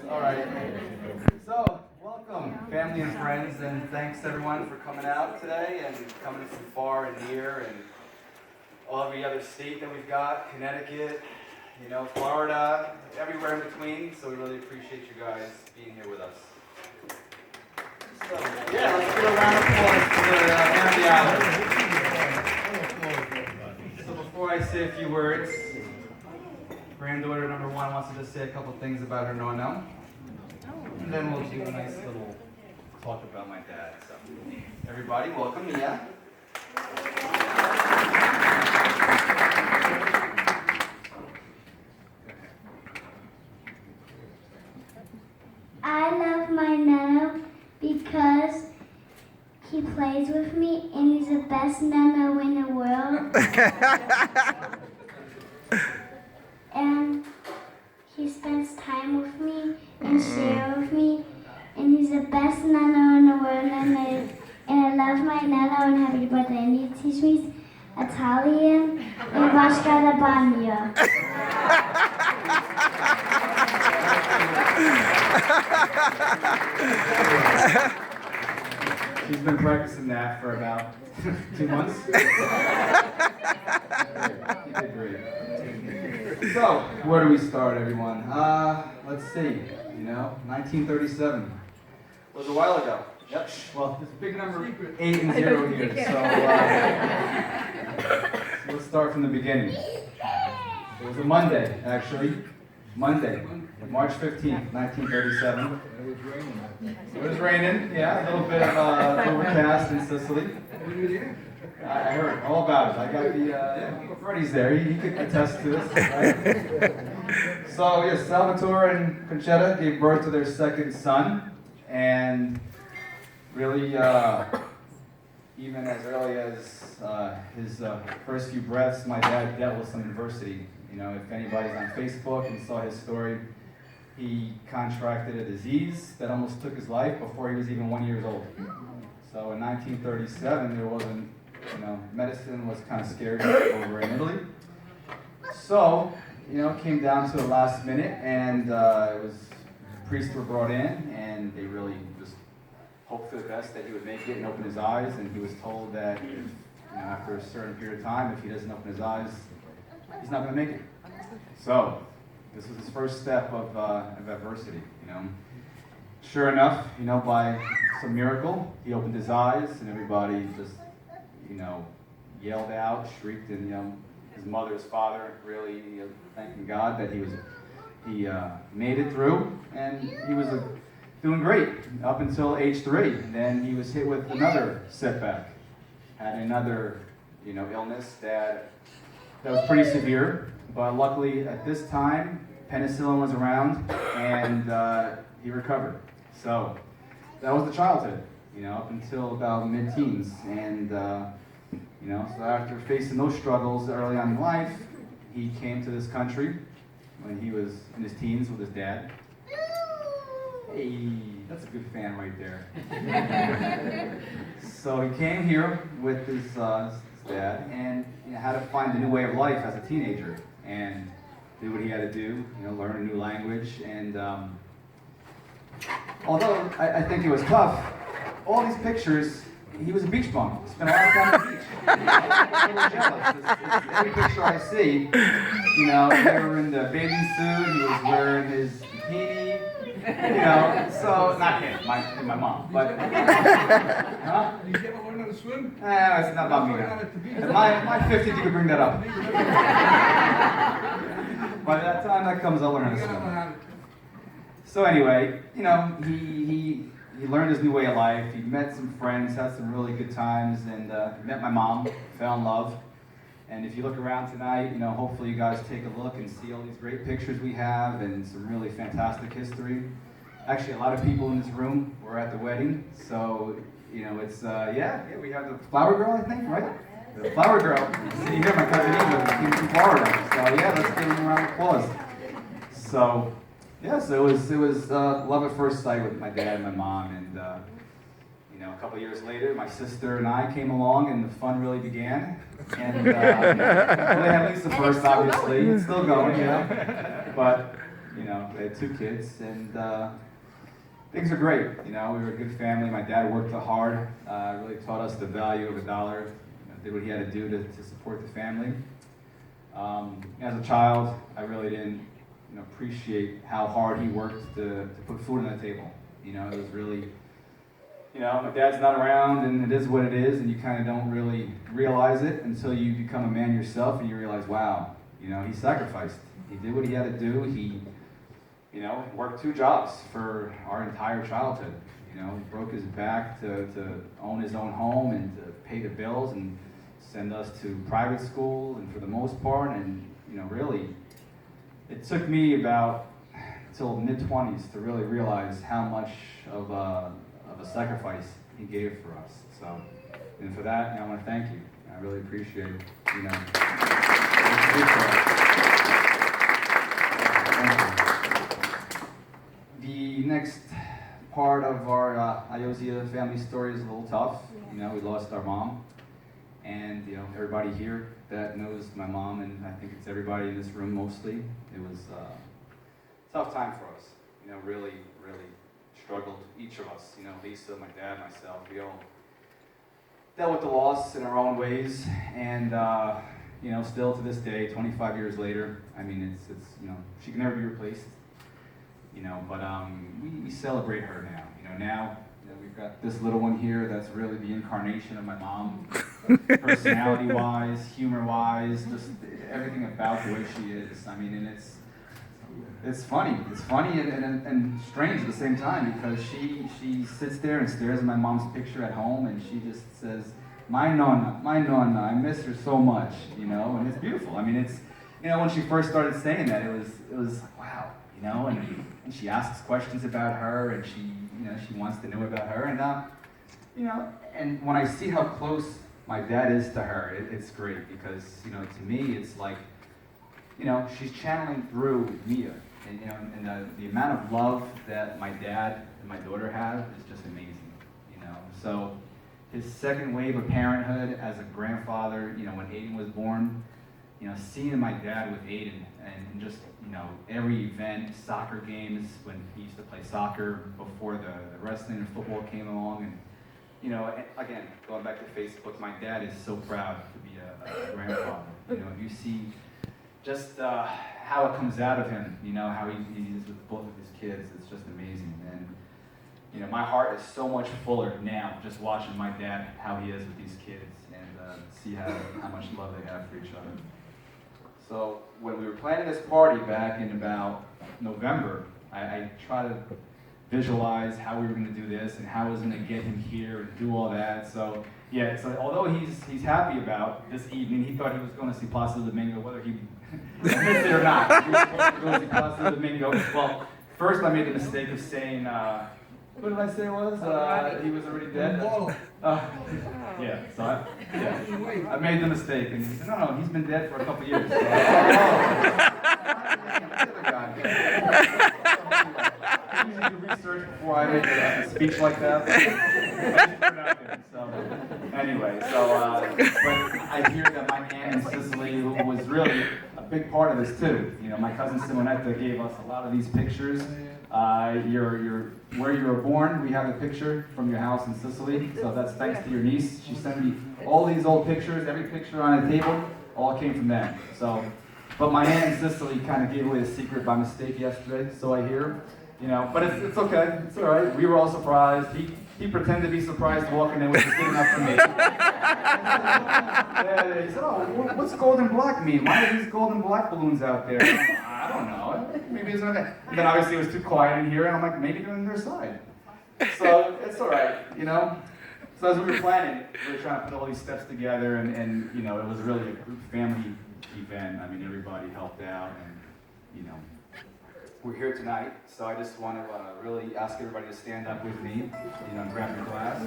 All right. So, welcome, family and friends, and thanks everyone for coming out today and coming from far and near and every other state that we've got, Connecticut, Florida, everywhere in between. So we really appreciate you guys being here with us. So, yeah, let's give a round of applause for the hour. So before I say a few words, granddaughter number one wants to just say a couple things about her no-no. And then we'll do a nice little talk about my dad. So, everybody, welcome, Mia. I love my nano because he plays with me and he's the best nano in the world. And he spends time with me and shares with me, and he's the best nano in the world. And I love my nano and happy birthday. And he teaches me Italian and Vasca da Bagno. She's been practicing that for about 2 months. You did great. So, where do we start, everyone? Let's see. 1937 was a while ago. Yep. Well, there's a big number 8 and 0 here. So let's start from the beginning. It was a Monday, actually. Monday, March 15th, 1937. It was raining, yeah, a little bit of overcast in Sicily. I heard all about it. I got Freddie's there. He could attest to this. Right? So, yes, Salvatore and Concetta gave birth to their second son. And really, even as early as his first few breaths, my dad dealt with some adversity. If anybody's on Facebook and saw his story, he contracted a disease that almost took his life before he was even 1 year old. So in 1937, there wasn't, medicine was kind of scared over in Italy. So, it came down to the last minute, and priests were brought in, and they really just hoped for the best that he would make it and open his eyes. And he was told that after a certain period of time, if he doesn't open his eyes, he's not going to make it. So, this was his first step of adversity, Sure enough, by some miracle, he opened his eyes, and everybody just, yelled out, shrieked, and, his mother, his father, really thanking God that he made it through, and he was doing great up until age 3. And then he was hit with another setback, had another, illness that was pretty severe. But luckily, at this time, penicillin was around, and he recovered. So that was the childhood, up until about mid-teens. And, so after facing those struggles early on in life, he came to this country when he was in his teens with his dad. Hey, that's a good fan right there. So he came here with his dad and had to find a new way of life as a teenager and do what he had to do, learn a new language. And although I think it was tough, all these pictures, he was a beach bum. He spent a lot of time at the beach. I'm a little jealous. Every picture I see, they were in the bathing suit, he was wearing his bikini, so not him, my mom, but huh? Did you ever learn how to swim? It's not about me now. At my 50, you could bring that up. By that time that comes, I'll learn how to swim. So anyway, he learned his new way of life. He met some friends, had some really good times, and met my mom, fell in love. And if you look around tonight, hopefully you guys take a look and see all these great pictures we have and some really fantastic history. Actually, a lot of people in this room were at the wedding, so it's we have the flower girl, I think, right? The flower girl. See here, my cousin Eva came from Florida. So yeah, let's give him a round of applause. So it was love at first sight with my dad and my mom, and a couple of years later, my sister and I came along, and the fun really began. And well, at least the first, obviously, it's still going, But You know, they had 2 kids, and things are great. You know, we were a good family. My dad worked hard, really taught us the value of a dollar, you know, did what he had to do to support the family. As a child, I really didn't, you know, appreciate how hard he worked to put food on the table. You know, it was really, you know, my dad's not around, and it is what it is, and you kind of don't really realize it until you become a man yourself, and you realize, wow, you know, he sacrificed. He did what he had to do. He, you know, worked 2 jobs for our entire childhood. You know, he broke his back to own his own home and to pay the bills and send us to private school, and for the most part, and, you know, really, it took me about till mid-20s to really realize how much of a sacrifice he gave for us. So, and for that, I want to thank you. I really appreciate it. You know, the next part of our Iozzia family story is a little tough. You know, we lost our mom, and you know, everybody here that knows my mom, and I think it's everybody in this room mostly. It was a tough time for us. You know, really struggled, each of us, you know, Lisa, my dad, myself, we all dealt with the loss in our own ways, and you know, still to this day, 25 years later, I mean, it's you know, she can never be replaced, you know, but we celebrate her now. You know, we've got this little one here that's really the incarnation of my mom, personality-wise, humor-wise, just everything about the way she is. I mean, and it's funny and strange at the same time, because she sits there and stares at my mom's picture at home, and she just says, my nonna, I miss her so much, you know, and it's beautiful. I mean, it's, you know, when she first started saying that, it was wow, you know, and she asks questions about her, and she, you know, she wants to know about her, and you know, and when I see how close my dad is to her, it's great, because, you know, to me, it's like, you know, she's channeling through Mia. And, you know, and the amount of love that my dad and my daughter have is just amazing, you know. So his second wave of parenthood as a grandfather, you know, when Aiden was born, you know, seeing my dad with Aiden, and just, you know, every event, soccer games, when he used to play soccer before the wrestling and football came along, and, you know, again, going back to Facebook, my dad is so proud to be a grandfather. You know, you see just how it comes out of him, you know, how he is with both of his kids. It's just amazing. And, you know, my heart is so much fuller now just watching my dad, how he is with these kids, and see how much love they have for each other. So when we were planning this party back in about November, I tried to visualize how we were going to do this and how I was going to get him here and do all that. So yeah, so although he's happy about this evening, he thought he was going to see Plaza Domingo, whether he admits it or not. He was supposed to go see Plaza Domingo. Well, first I made the mistake of saying, what did I say it was? He was already dead? Yeah, so I made the mistake. And he said, no, he's been dead for a couple years. So, I usually do research before I make a speech like that. So, anyway, but I hear that my aunt in Sicily, who was really a big part of this too, you know, my cousin Simonetta gave us a lot of these pictures. Where you were born, we have a picture from your house in Sicily, so that's thanks to your niece. She sent me all these old pictures, every picture on the table, all came from them. So, but my aunt in Sicily kind of gave away the secret by mistake yesterday, so I hear. You know, but it's okay, it's all right. We were all surprised. He pretended to be surprised walking in, was just sitting up for me. Yeah, he said, oh, what's gold and black mean? Why are these gold and black balloons out there? I don't know. Maybe it's okay. And then obviously it was too quiet in here, and I'm like, maybe they're on their side. So it's all right, you know. So as we were planning, we were trying to put all these steps together, and you know, it was really a group family event. I mean, everybody helped out, and you know. We're here tonight, so I just want to really ask everybody to stand up with me, you know, and grab your glass.